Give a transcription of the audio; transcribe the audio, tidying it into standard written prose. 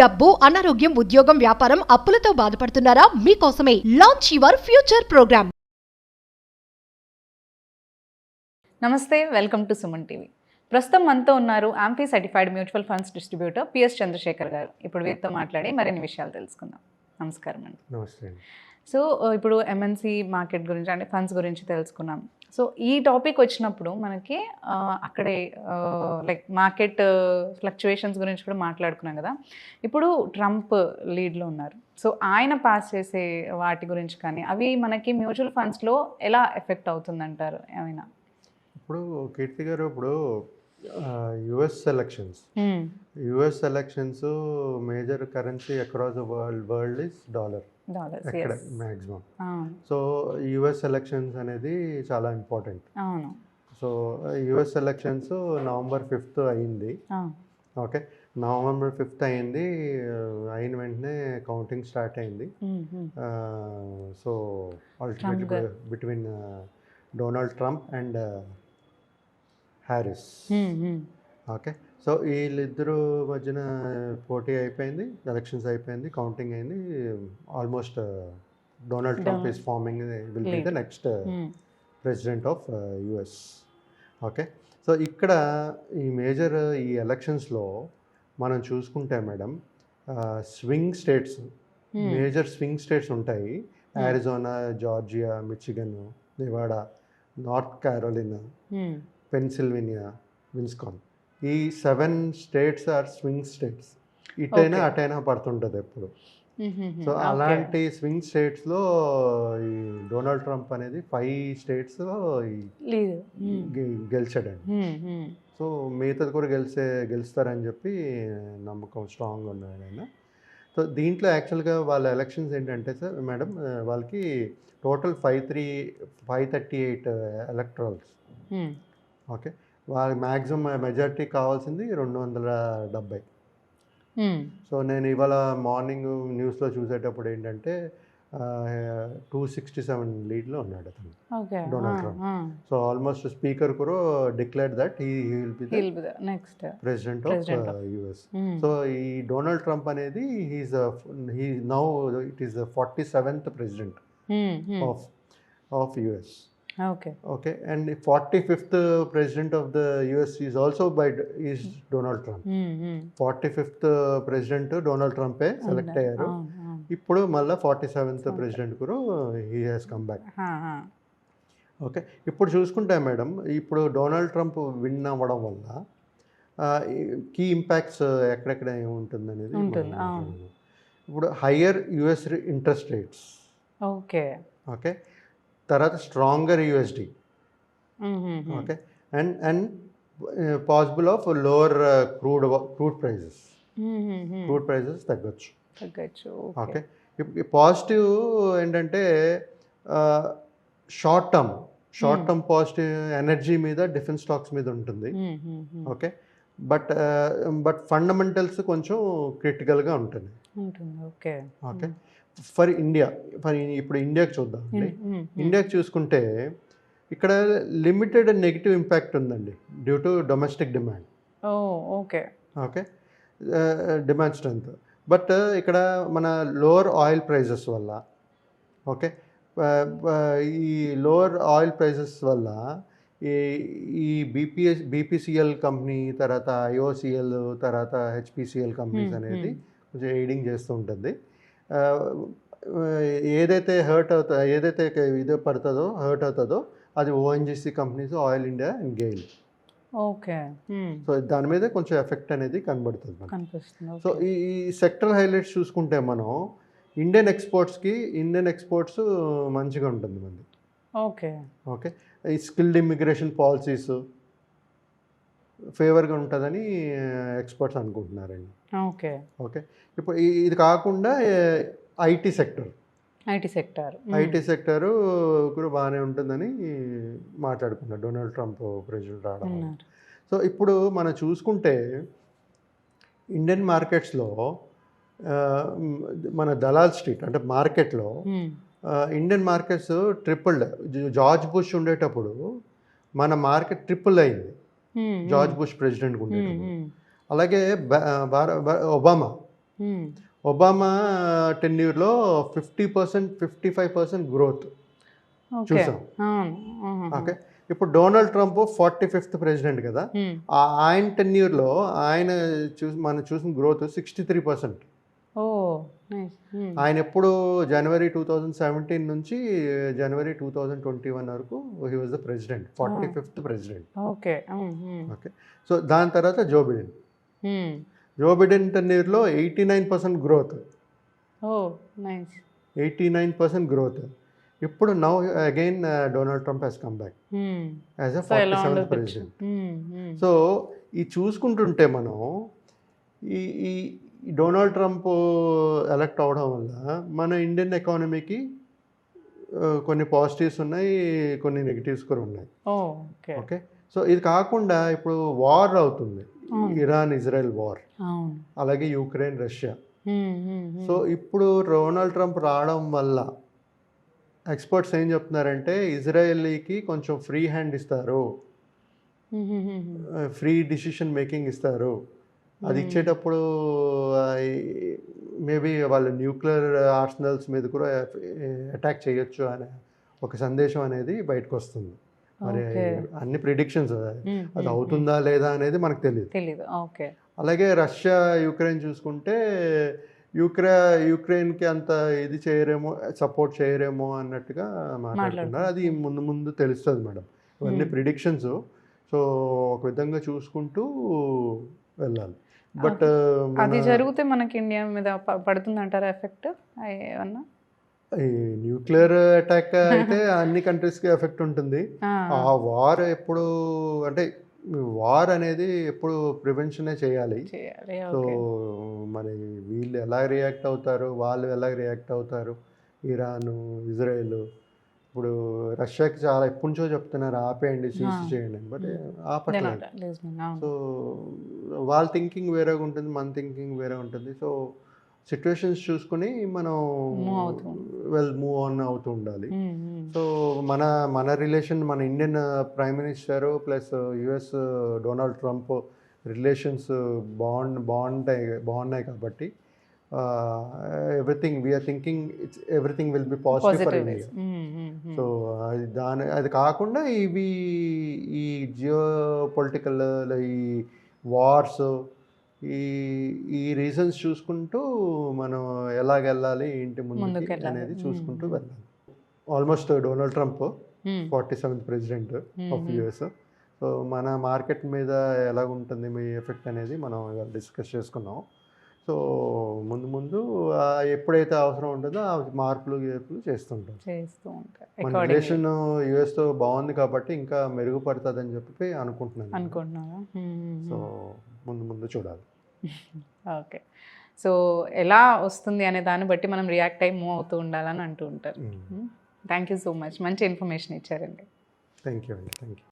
డబ్బు, అనారోగ్యం, ఉద్యోగం, వ్యాపారం, అప్పులతో బాధపడుతున్నారా? మీకోసమే లాంచ్ యువర్ ఫ్యూచర్ ప్రోగ్రామ్. నమస్తే, వెల్కమ్ టు సుమన్ టీవీ. ప్రస్తుతం మనతో ఉన్నారు AMFI certified mutual funds distributor PS Chandrashekar garu. ఇప్పుడు వీరితో మాట్లాడి మరిన్ని విషయాలు తెలుసుకుందాం. నమస్కారం అండి. నమస్తే. సో ఇప్పుడు ఎంఎన్సి మార్కెట్ గురించి అంటే ఫండ్స్ గురించి తెలుసుకున్నాం. సో ఈ టాపిక్ వచ్చినప్పుడు మనకి అక్కడే లైక్ మార్కెట్ ఫ్లక్చువేషన్స్ గురించి కూడా మాట్లాడుకున్నాం కదా. ఇప్పుడు ట్రంప్ లీడ్లో ఉన్నారు. సో ఆయన పాస్ చేసే వాటి గురించి కానీ అవి మనకి మ్యూచువల్ ఫండ్స్లో ఎలా ఎఫెక్ట్ అవుతుందంటారు ఏమైనా? ఇప్పుడు కీర్తి గారు, ఇప్పుడు US elections major currency across the world is dollar. ఎక్కడ మ్యాక్సిమం. సో యుఎస్ ఎలక్షన్స్ అనేది చాలా important. So US elections November 5th అయింది. ఓకే, నవంబర్ 5th అయింది. అయిన వెంటనే కౌంటింగ్ స్టార్ట్ అయింది. So ultimately between Donald Trump and Harris. Okay, so వీళ్ళిద్దరూ మధ్యన పోటీ అయిపోయింది, ఎలక్షన్స్ అయిపోయింది, కౌంటింగ్ అయింది. Almost Donald Trump is farming will be the next president of US. Okay, so ఇక్కడ ఈ మేజర్ ఈ ఎలక్షన్స్లో మనం చూసుకుంటే madam, swing states, major swing states ఉంటాయి. Arizona, Georgia, Michigan, Nevada, North Carolina, Pennsylvania, Wisconsin. ఈ 7 స్టేట్స్ ఆర్ స్వింగ్ స్టేట్స్. ఇటైనా అటైనా పడుతుంటుంది ఎప్పుడు. సో అలాంటి స్వింగ్ స్టేట్స్లో ఈ డొనాల్డ్ ట్రంప్ అనేది 5 స్టేట్స్లో గెలిచాడండి. సో మిగతాది కూడా గెలుస్తారని చెప్పి నమ్మకం స్ట్రాంగ్గా ఉన్నాడు ఆయన. సో దీంట్లో యాక్చువల్గా వాళ్ళ ఎలక్షన్స్ ఏంటంటే సార్ మేడం, వాళ్ళకి టోటల్ 538 ఎలక్టరల్స్. ఓకే, వాళ్ళకి మ్యాక్సిమం మెజారిటీ కావాల్సింది 270. సో నేను ఇవాళ మార్నింగ్ న్యూస్లో చూసేటప్పుడు ఏంటంటే 267 లీడ్లో ఉన్నాడు అతను, Donald Trump. So almost speaker కూడా declared that he will be the next president of US. So ఈ డొనాల్డ్ ట్రంప్ అనేది he now it is the 47th president of US. Okay, and the 45th president of the US is also is Donald Trump. 45th president Donald Trump select అయ్యారు. ఇప్పుడు మళ్ళీ 47th president కూడా he has come back. Okay, ఇప్పుడు చూసుకుంటే madam, ఇప్పుడు Donald Trump win అవ్వడం వల్ల key impacts ఎక్కడెక్కడ ఏముంటుంది అనేది. ఇప్పుడు higher US interest rates. Okay, తర్వాత stronger USD. Okay, and possible of lower crude prices తగ్గచ్చు. ఓకే, పాజిటివ్ ఏంటంటే షార్ట్ టర్మ్ పాజిటివ్ ఎనర్జీ మీద, డిఫెన్స్ స్టాక్స్ మీద ఉంటుంది. ఓకే, బట్ ఫండమెంటల్స్ కొంచెం క్రిటికల్గా ఉంటుంది. ఓకే, ఫర్ ఇండియా, ఇప్పుడు ఇండియాకి చూద్దాం. ఇండియాకి చూసుకుంటే ఇక్కడ లిమిటెడ్ నెగిటివ్ ఇంపాక్ట్ ఉందండి due to domestic demand. Okay, demand strength. But ఇక్కడ మన లోవర్ ఆయిల్ ప్రైజెస్ వల్ల, ఓకే, ఈ లోవర్ ఆయిల్ ప్రైజెస్ వల్ల ఈ బీపీసీఎల్ కంపెనీ, తర్వాత ఐఓసిఎల్, తర్వాత హెచ్పిసిఎల్ కంపెనీస్ అనేది కొంచెం ఎయిడింగ్ చేస్తూ ఉంటుంది. ఏదైతే హర్ట్ అవుతుందో అది ONGC companies, oil India and GAIL. Okay, so దాని మీద కొంచెం ఎఫెక్ట్ అనేది కనబడుతుంది మనకి. సో ఈ సెక్టర్ హైలైట్స్ చూసుకుంటే మనం ఇండియన్ ఎక్స్పోర్ట్స్ మంచిగా ఉంటుంది మనది. ఓకే, ఈ స్కిల్డ్ ఇమిగ్రేషన్ పాలసీస్ ఫేవర్గా ఉంటుందని ఎక్స్పర్ట్స్ అనుకుంటున్నారండి. ఓకే, ఇప్పుడు ఇది కాకుండా ఐటీ సెక్టర్ కూడా బాగానే ఉంటుందని మాట్లాడుకున్నారు డొనాల్డ్ ట్రంప్ ప్రెసిడెంట్ రావడం. సో ఇప్పుడు మనం చూసుకుంటే ఇండియన్ మార్కెట్స్లో మన దలాల్ స్ట్రీట్ అంటే మార్కెట్లో Indian markets tripled. George bush ఉండేటప్పుడు మన మార్కెట్ ట్రిపుల్ అయింది జార్జ్ బుష్ ప్రెసిడెంట్ ఉండేటప్పుడు. అలాగే ఒబామా ఒబామా టెన్యూర్లో 50%, 55% గ్రోత్ చూసాం. ఓకే, ఇప్పుడు డొనాల్డ్ ట్రంప్ 45th ప్రెసిడెంట్ కదా, ఆయన టెన్యూర్లో ఆయన మనం చూసిన గ్రోత్ 63%. ఆయన ఎప్పుడు జనవరి 2017 నుంచి జనవరి 2021 వరకు he was the president, 45th president. Okay, so దాని తర్వాత జో బిడెన్ టెన్యూర్లో 89% గ్రోత్. 89% గ్రోత్. ఇప్పుడు now again Donald Trump he's come back as a 47th president. So ఈ చూసుకుంటుంటే మనం ఈ డొనాల్డ్ ట్రంప్ ఎలక్ట్ అవడం వల్ల మన ఇండియన్ ఎకానమీకి కొన్ని పాజిటివ్స్ ఉన్నాయి, కొన్ని నెగిటివ్స్ కూడా ఉన్నాయి. ఓకే, సో ఇది కాకుండా ఇప్పుడు వార్ అవుతుంది, ఇరాన్ ఇజ్రాయెల్ వార్, అలాగే యుక్రెయిన్ రష్యా. సో ఇప్పుడు డొనాల్డ్ ట్రంప్ రావడం వల్ల ఎక్స్పర్ట్స్ ఏం చెప్తున్నారంటే ఇజ్రాయెల్కి కొంచెం ఫ్రీ హ్యాండ్ ఇస్తారు, ఫ్రీ డిసిషన్ మేకింగ్ ఇస్తారు. అది ఇచ్చేటప్పుడు మేబీ వాళ్ళు న్యూక్లియర్ ఆర్సనల్స్ మీద కూడా అటాక్ చేయొచ్చు అనే ఒక సందేశం అనేది బయటకు వస్తుంది. మరి అన్ని ప్రిడిక్షన్స్, అది అవుతుందా లేదా అనేది మనకు తెలియదు. అలాగే రష్యా యుక్రెయిన్ చూసుకుంటే యుక్రెయిన్కి అంత ఇది చేయరేమో, సపోర్ట్ చేయరేమో అన్నట్టుగా మాట్లాడుతున్నారు. అది ముందు తెలుస్తుంది మేడం, ఇవన్నీ ప్రిడిక్షన్స్. సో ఒక విధంగా చూసుకుంటూ వెళ్ళాలి. బట్ అది జరిగితే మనకి ఇండియా మీద పడుతుంది అంటారా ఎఫెక్ట్ ఏమన్నా? ఈ న్యూక్లియర్ అటాక్ అయితే అన్ని కంట్రీస్కి ఎఫెక్ట్ ఉంటుంది. ఆ వార్ ఎప్పుడు అంటే వార్ అనేది ఎప్పుడు ప్రివెన్షనే చేయాలి. సో మరి వీళ్ళు ఎలా రియాక్ట్ అవుతారు, వాళ్ళు ఎలా రియాక్ట్ అవుతారు, ఇరాన్ ఇజ్రాయెల్. ఇప్పుడు రష్యాకి చాలా ఎప్పటి నుంచో చెప్తున్నారు ఆపేయండి, సీజ్ చేయండి అని, బట్ ఆపట్లేదు. సో వాళ్ళ థింకింగ్ వేరేగా ఉంటుంది, మన థింకింగ్ వేరే ఉంటుంది. సో సిచ్యువేషన్స్ చూసుకుని మనం మూవ్ ఆన్ అవుతూ ఉండాలి. సో మన రిలేషన్, మన Indian prime minister plus US Donald Trump relations బాగున్నాయి కాబట్టి everything we're thinking everything will be positive for India. So అది కాకుండా ఈ జియో పొలిటికల్ ఈ వార్స్ ఈ రీజన్స్ చూసుకుంటూ మనం ఎలాగెళ్ళాలి, ఏంటి ముందుకు అనేది చూసుకుంటూ వెళ్ళాలి. Almost Donald Trump 47th president of US. So మన మార్కెట్ మీద ఎలాగుంటుంది మీ ఎఫెక్ట్ అనేది మనం డిస్కస్ చేసుకున్నాం. సో ముందు ఎప్పుడైతే అవసరం ఉంటుందో ఆ మార్పులు చేస్తుంటాం. మన రిలేషన్ యుఎస్తో బాగుంది కాబట్టి ఇంకా మెరుగుపడుతుందని చెప్పి అనుకుంటున్నాను. సో ముందు చూడాలి. ఓకే, సో ఎలా వస్తుంది అనే దాన్ని బట్టి మనం రియాక్ట్ అయ్యి మూవ్ అవుతూ ఉండాలని అంటూ ఉంటారు. థ్యాంక్ యూ సో మచ్, మంచి ఇన్ఫర్మేషన్ ఇచ్చారండి. థ్యాంక్ యూ అండి. Thank you.